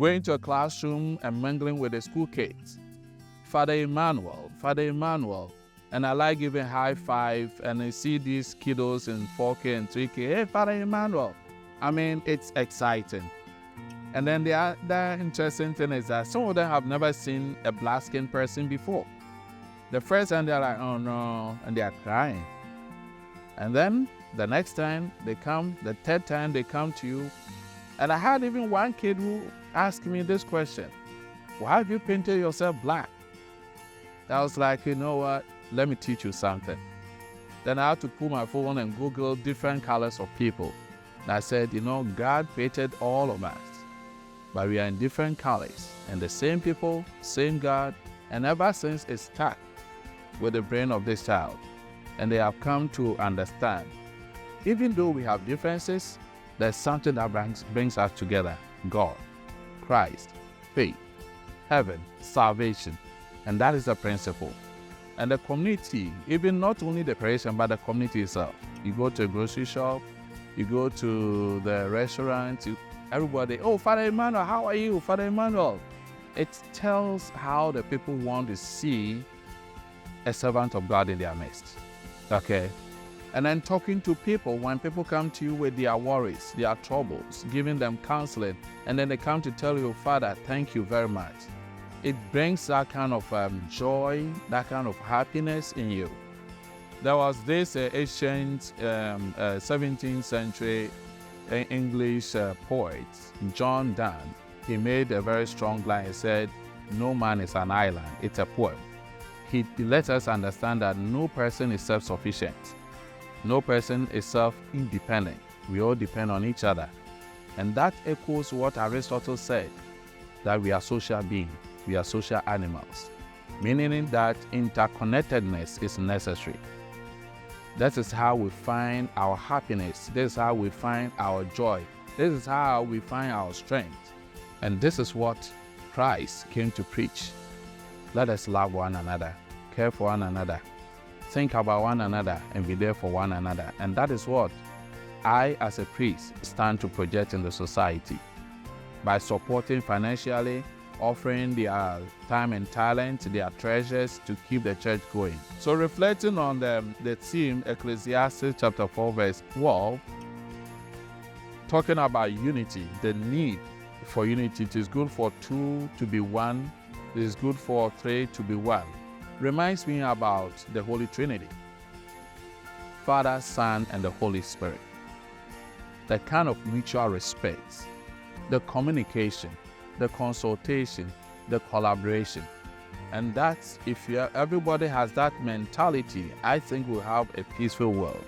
going to a classroom and mingling with the school kids. Father Emmanuel, Father Emmanuel. And I like giving high five, and I see these kiddos in 4K and 3K. Hey, Father Emmanuel. I mean, it's exciting. And then the other interesting thing is that some of them have never seen a black-skinned person before. The first time they're like, oh no, and they're crying. And then the next time they come, the third time they come to you. And I had even one kid who asked me this question: why have you painted yourself black? I was like, you know what? Let me teach you something. Then I had to pull my phone and Google different colors of people. And I said, you know, God created all of us, but we are in different colors. And the same people, same God, and ever since it's stuck with the brain of this child. And they have come to understand, even though we have differences, there's something that brings us together: God, Christ, faith, heaven, salvation. And that is the principle. And the community, even not only the creation, but the community itself. You go to a grocery shop, you go to the restaurant, everybody, oh, Father Emmanuel, how are you, Father Emmanuel? It tells how the people want to see a servant of God in their midst. Okay? And then talking to people, when people come to you with their worries, their troubles, giving them counseling, and then they come to tell you, Father, thank you very much. It brings that kind of joy, that kind of happiness in you. There was this ancient 17th century English poet, John Donne. He made a very strong line. He said, no man is an island. It's a poem. He lets us understand that no person is self-sufficient. No person is self-independent. We all depend on each other. And that echoes what Aristotle said, that we are social beings. We are social animals, meaning that interconnectedness is necessary. That is how we find our happiness. This is how we find our joy. This is how we find our strength. And this is what Christ came to preach. Let us love one another, care for one another, think about one another, and be there for one another. And that is what I, as a priest, stand to project in the society by supporting financially, offering their time and talent, their treasures to keep the church going. So reflecting on the theme, Ecclesiastes chapter 4 verse 12, talking about unity, the need for unity. It is good for two to be one. It is good for three to be one. Reminds me about the Holy Trinity, Father, Son, and the Holy Spirit. The kind of mutual respect, the communication, the consultation, the collaboration. And that's, if everybody has that mentality, I think we'll have a peaceful world.